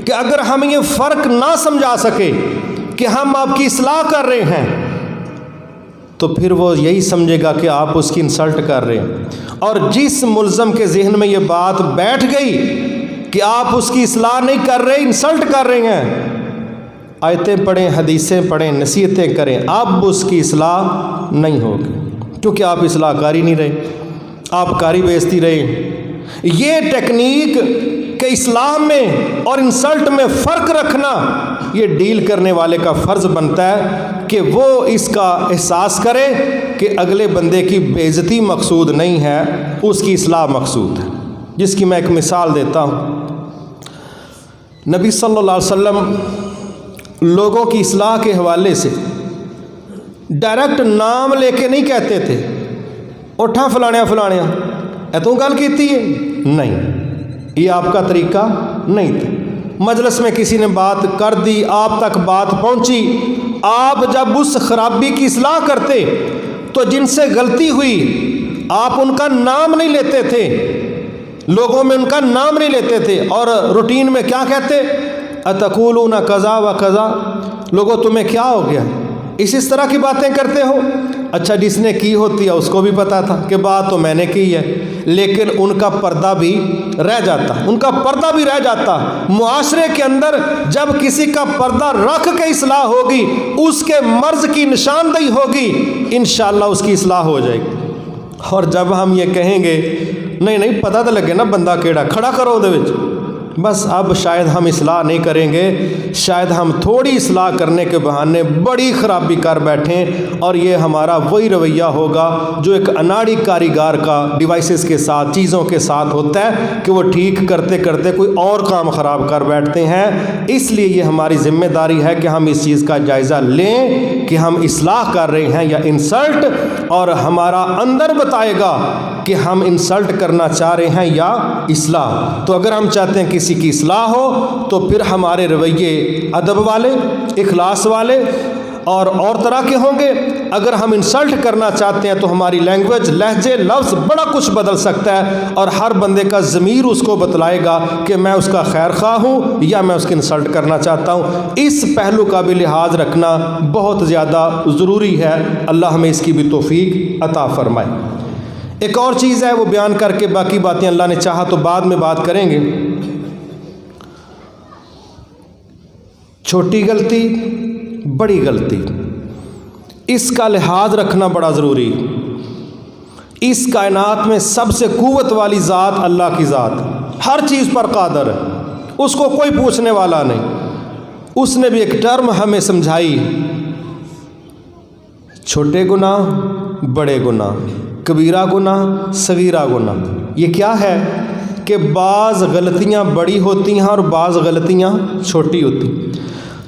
کہ اگر ہم یہ فرق نہ سمجھا سکے کہ ہم آپ کی اصلاح کر رہے ہیں، تو پھر وہ یہی سمجھے گا کہ آپ اس کی انسلٹ کر رہے ہیں۔ اور جس ملزم کے ذہن میں یہ بات بیٹھ گئی کہ آپ اس کی اصلاح نہیں کر رہے، انسلٹ کر رہے ہیں، آیتیں پڑھیں، حدیثیں پڑھیں، نصیحتیں کریں، اب اس کی اصلاح نہیں ہوگی، کیونکہ آپ اصلاح کاری نہیں رہے، آپ کاری بیچتی رہے۔ یہ ٹیکنیک کہ اصلاح میں اور انسلٹ میں فرق رکھنا، یہ ڈیل کرنے والے کا فرض بنتا ہے کہ وہ اس کا احساس کرے کہ اگلے بندے کی بے عزتی مقصود نہیں ہے، اس کی اصلاح مقصود ہے۔ جس کی میں ایک مثال دیتا ہوں، نبی صلی اللہ علیہ وسلم لوگوں کی اصلاح کے حوالے سے ڈائریکٹ نام لے کے نہیں کہتے تھے، اٹھا فلانیا اے تو گل کیتی ہے، نہیں، یہ آپ کا طریقہ نہیں تھا۔ مجلس میں کسی نے بات کر دی، آپ تک بات پہنچی، آپ جب اس خرابی کی اصلاح کرتے تو جن سے غلطی ہوئی آپ ان کا نام نہیں لیتے تھے، لوگوں میں ان کا نام نہیں لیتے تھے، اور روٹین میں کیا کہتے، اتقولون کذا و کذا، لوگوں تمہیں کیا ہو گیا، اس طرح کی باتیں کرتے ہو۔ اچھا، جس نے کی ہوتی ہے اس کو بھی پتا تھا کہ بات تو میں نے کی ہے، لیکن ان کا پردہ بھی رہ جاتا۔ معاشرے کے اندر جب کسی کا پردہ رکھ کے اصلاح ہوگی، اس کے مرض کی نشاندہی ہوگی، انشاءاللہ اس کی اصلاح ہو جائے گی۔ اور جب ہم یہ کہیں گے نہیں پتہ تو لگے نا بندہ کیڑا، کھڑا کرو دے وچ، بس اب شاید ہم اصلاح نہیں کریں گے، شاید ہم تھوڑی اصلاح کرنے کے بہانے بڑی خرابی کر بیٹھیں، اور یہ ہمارا وہی رویہ ہوگا جو ایک اناڑی کاریگر کا ڈیوائسز کے ساتھ، چیزوں کے ساتھ ہوتا ہے کہ وہ ٹھیک کرتے کرتے کوئی اور کام خراب کر بیٹھتے ہیں۔ اس لیے یہ ہماری ذمہ داری ہے کہ ہم اس چیز کا جائزہ لیں کہ ہم اصلاح کر رہے ہیں یا انسلٹ، اور ہمارا اندر بتائے گا کہ ہم انسلٹ کرنا چاہ رہے ہیں یا اصلاح۔ تو اگر ہم چاہتے ہیں کسی کی اصلاح ہو تو پھر ہمارے رویے ادب والے، اخلاص والے اور طرح کے ہوں گے۔ اگر ہم انسلٹ کرنا چاہتے ہیں تو ہماری لینگویج، لہجے، لفظ بڑا کچھ بدل سکتا ہے، اور ہر بندے کا ضمیر اس کو بتلائے گا کہ میں اس کا خیر خواہ ہوں یا میں اس کی انسلٹ کرنا چاہتا ہوں۔ اس پہلو کا بھی لحاظ رکھنا بہت زیادہ ضروری ہے۔ اللہ ہمیں اس کی بھی توفیق عطا فرمائے۔ ایک اور چیز ہے، وہ بیان کر کے باقی باتیں اللہ نے چاہا تو بعد میں بات کریں گے۔ چھوٹی غلطی، بڑی غلطی، اس کا لحاظ رکھنا بڑا ضروری۔ اس کائنات میں سب سے قوت والی ذات اللہ کی ذات، ہر چیز پر قادر ہے، اس کو کوئی پوچھنے والا نہیں۔ اس نے بھی ایک ٹرم ہمیں سمجھائی، چھوٹے گناہ، بڑے گناہ، کبیرہ گناہ، صغیرہ گناہ۔ یہ کیا ہے کہ بعض غلطیاں بڑی ہوتی ہیں اور بعض غلطیاں چھوٹی ہوتی ہیں۔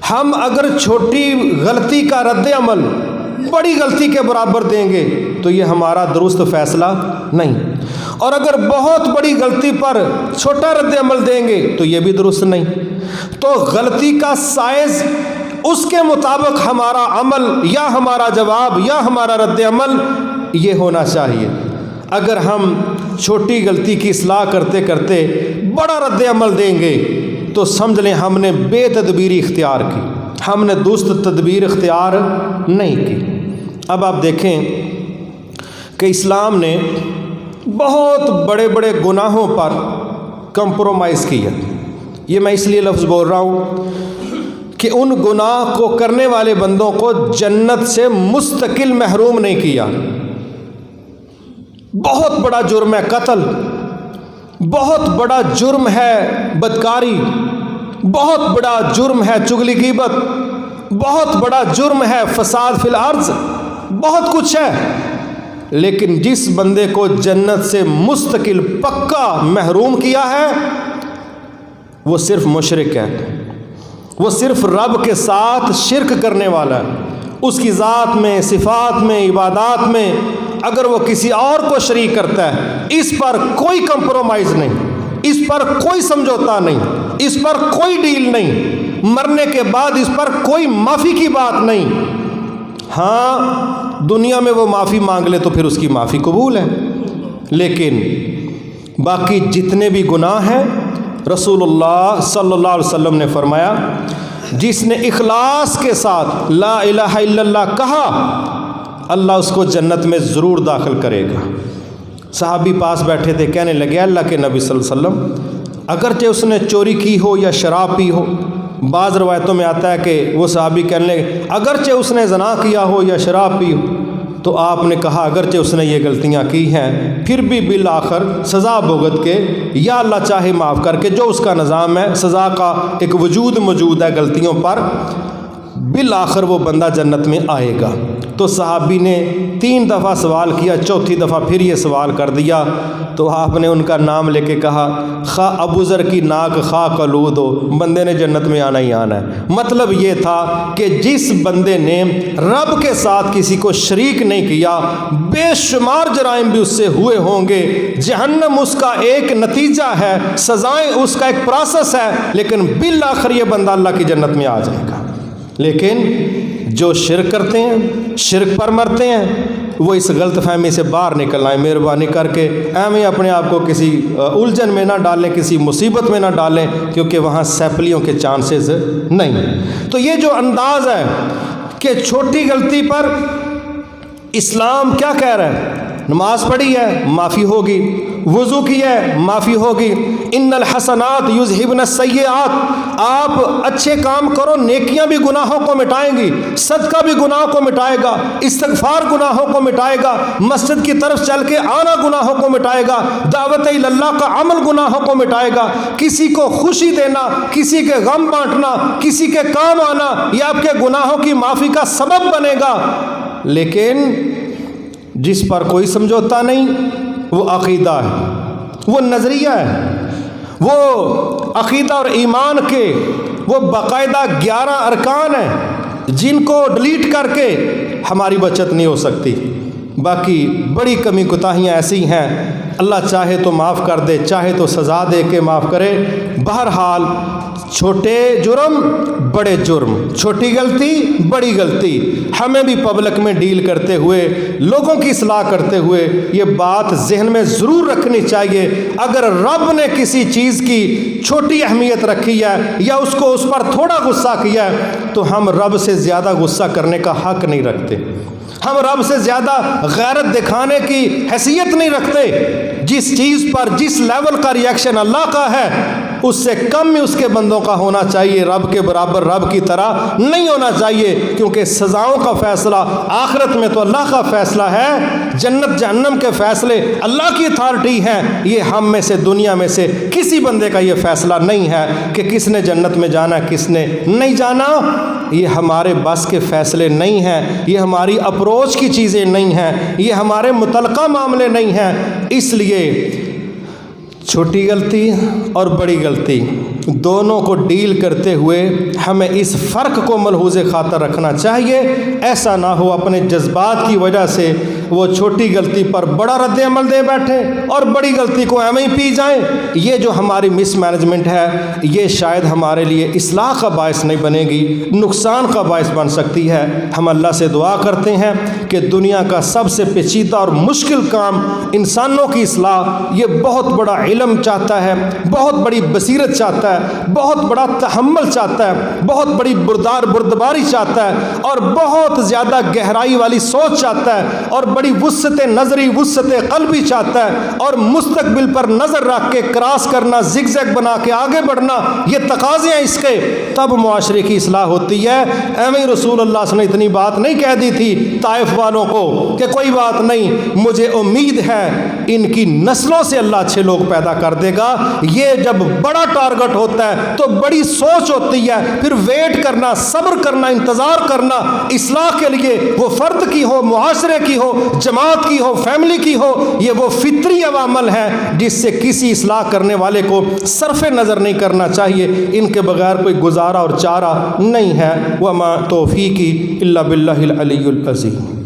ہم اگر چھوٹی غلطی کا رد عمل بڑی غلطی کے برابر دیں گے تو یہ ہمارا درست فیصلہ نہیں، اور اگر بہت بڑی غلطی پر چھوٹا رد عمل دیں گے تو یہ بھی درست نہیں۔ تو غلطی کا سائز، اس کے مطابق ہمارا عمل یا ہمارا جواب یا ہمارا رد عمل یہ ہونا چاہیے۔ اگر ہم چھوٹی غلطی کی اصلاح کرتے کرتے بڑا رد عمل دیں گے تو سمجھ لیں ہم نے بے تدبیری اختیار کی، ہم نے درست تدبیر اختیار نہیں کی۔ اب آپ دیکھیں کہ اسلام نے بہت بڑے بڑے گناہوں پر کمپرومائز کیا۔ یہ میں اس لیے لفظ بول رہا ہوں کہ ان گناہ کو کرنے والے بندوں کو جنت سے مستقل محروم نہیں کیا۔ بہت بڑا جرم ہے قتل، بہت بڑا جرم ہے بدکاری، بہت بڑا جرم ہے چغلی غیبت، بہت بڑا جرم ہے فساد فی الارض، بہت کچھ ہے، لیکن جس بندے کو جنت سے مستقل پکا محروم کیا ہے وہ صرف مشرک ہے، وہ صرف رب کے ساتھ شرک کرنے والا ہے۔ اس کی ذات میں، صفات میں، عبادات میں اگر وہ کسی اور کو شریک کرتا ہے، اس پر کوئی کمپرومائز نہیں، اس پر کوئی سمجھوتا نہیں، اس پر کوئی ڈیل نہیں، مرنے کے بعد اس پر کوئی معافی کی بات نہیں۔ ہاں دنیا میں وہ معافی مانگ لے تو پھر اس کی معافی قبول ہے، لیکن باقی جتنے بھی گناہ ہیں رسول اللہ صلی اللہ علیہ وسلم نے فرمایا جس نے اخلاص کے ساتھ لا الہ الا اللہ کہا اللہ اس کو جنت میں ضرور داخل کرے گا۔ صحابی پاس بیٹھے تھے، کہنے لگے اللہ کے نبی صلی اللہ علیہ وسلم اگرچہ اس نے چوری کی ہو یا شراب پی ہو، بعض روایتوں میں آتا ہے کہ وہ صحابی کہنے لگے اگرچہ اس نے زنا کیا ہو یا شراب پی ہو، تو آپ نے کہا اگرچہ اس نے یہ غلطیاں کی ہیں پھر بھی بالآخر سزا بھگت کے یا اللہ چاہے معاف کر کے، جو اس کا نظام ہے سزا کا ایک وجود موجود ہے غلطیوں پر، بالآخر وہ بندہ جنت میں آئے گا۔ تو صحابی نے 3 دفعہ سوال کیا، چوتھی دفعہ پھر یہ سوال کر دیا، تو آپ نے ان کا نام لے کے کہا خواہ ابو ذر کی ناک خواہ قلود ہو، بندے نے جنت میں آنا ہی آنا ہے۔ مطلب یہ تھا کہ جس بندے نے رب کے ساتھ کسی کو شریک نہیں کیا، بے شمار جرائم بھی اس سے ہوئے ہوں گے، جہنم اس کا ایک نتیجہ ہے، سزائیں اس کا ایک پروسیس ہے، لیکن بالآخر یہ بندہ اللہ کی جنت میں آ جائے گا۔ لیکن جو شرک کرتے ہیں، شرک پر مرتے ہیں، وہ اس غلط فہمی سے باہر نکل آئیں، مہربانی کر کے ایویں اپنے آپ کو کسی الجھن میں نہ ڈالیں، کسی مصیبت میں نہ ڈالیں، کیونکہ وہاں سیپلیوں کے چانسز نہیں۔ تو یہ جو انداز ہے کہ چھوٹی غلطی پر اسلام کیا کہہ رہا ہے، نماز پڑھی ہے معافی ہوگی، وضو کی ہے معافی ہوگی، ان الحسنات یذہبن السیئات، آپ اچھے کام کرو نیکیاں بھی گناہوں کو مٹائیں گی، صدقہ بھی گناہوں کو مٹائے گا، استغفار گناہوں کو مٹائے گا، مسجد کی طرف چل کے آنا گناہوں کو مٹائے گا، دعوت اللہ کا عمل گناہوں کو مٹائے گا، کسی کو خوشی دینا، کسی کے غم بانٹنا، کسی کے کام آنا یہ آپ کے گناہوں کی معافی کا سبب بنے گا۔ لیکن جس پر کوئی سمجھوتا نہیں وہ عقیدہ ہے، وہ نظریہ ہے، وہ عقیدہ اور ایمان کے وہ باقاعدہ 11 ارکان ہیں جن کو ڈیلیٹ کر کے ہماری بچت نہیں ہو سکتی۔ باقی بڑی کمی کوتاہیاں ایسی ہیں، اللہ چاہے تو معاف کر دے، چاہے تو سزا دے کے معاف کرے۔ بہرحال چھوٹے جرم بڑے جرم، چھوٹی غلطی بڑی غلطی، ہمیں بھی پبلک میں ڈیل کرتے ہوئے، لوگوں کی اصلاح کرتے ہوئے یہ بات ذہن میں ضرور رکھنی چاہیے، اگر رب نے کسی چیز کی چھوٹی اہمیت رکھی ہے یا اس کو اس پر تھوڑا غصہ کیا ہے تو ہم رب سے زیادہ غصہ کرنے کا حق نہیں رکھتے، ہم رب سے زیادہ غیرت دکھانے کی حیثیت نہیں رکھتے۔ جس چیز پر جس لیول کا ریئیکشن اللہ کا ہے اس سے کم ہی اس کے بندوں کا ہونا چاہیے، رب کے برابر رب کی طرح نہیں ہونا چاہیے، کیونکہ سزاؤں کا فیصلہ آخرت میں تو اللہ کا فیصلہ ہے، جنت جہنم کے فیصلے اللہ کی اتھارٹی ہیں، یہ ہم میں سے دنیا میں سے کسی بندے کا یہ فیصلہ نہیں ہے کہ کس نے جنت میں جانا کس نے نہیں جانا، یہ ہمارے بس کے فیصلے نہیں ہیں، یہ ہماری اپروچ کی چیزیں نہیں ہیں، یہ ہمارے متعلقہ معاملے نہیں ہیں۔ اس لیے چھوٹی غلطی اور بڑی غلطی دونوں کو ڈیل کرتے ہوئے ہمیں اس فرق کو ملحوظ خاطر رکھنا چاہیے، ایسا نہ ہو اپنے جذبات کی وجہ سے وہ چھوٹی غلطی پر بڑا رد عمل دے بیٹھے اور بڑی غلطی کو ایویں ہی پی جائیں۔ یہ جو ہماری مس مینجمنٹ ہے یہ شاید ہمارے لیے اصلاح کا باعث نہیں بنے گی، نقصان کا باعث بن سکتی ہے۔ ہم اللہ سے دعا کرتے ہیں کہ دنیا کا سب سے پیچیدہ اور مشکل کام انسانوں کی اصلاح، یہ بہت بڑا علم چاہتا ہے، بہت بڑی بصیرت چاہتا ہے، بہت بڑا تحمل چاہتا ہے، بہت بڑی بردباری چاہتا ہے، اور بہت زیادہ گہرائی والی سوچ چاہتا ہے، اور بڑی وسعت نظری وسعت قلبی چاہتا ہے، اور مستقبل پر نظر رکھ کے کراس کرنا، زگ زگ بنا کے آگے بڑھنا، یہ تقاضے ہیں اس کے، تب معاشرے کی اصلاح ہوتی ہے۔ ایویں رسول اللہ صلی اللہ علیہ وسلم نے اتنی بات نہیں کہہ دی تھی طائف والوں کو کہ کوئی بات نہیں، مجھے امید ہے ان کی نسلوں سے اللہ اچھے لوگ پیدا کر دے گا۔ یہ جب بڑا ٹارگٹ ہوتا ہے تو بڑی سوچ ہوتی ہے، پھر ویٹ کرنا، صبر کرنا، انتظار کرنا اصلاح کے لیے، وہ فرد کی ہو، معاشرے کی ہو، جماعت کی ہو، فیملی کی ہو، یہ وہ فطری عوامل ہیں جس سے کسی اصلاح کرنے والے کو صرف نظر نہیں کرنا چاہیے۔ ان کے بغیر کوئی گزارا اور چارہ نہیں ہے۔ وما توفیقی الا باللہ العلی العظیم۔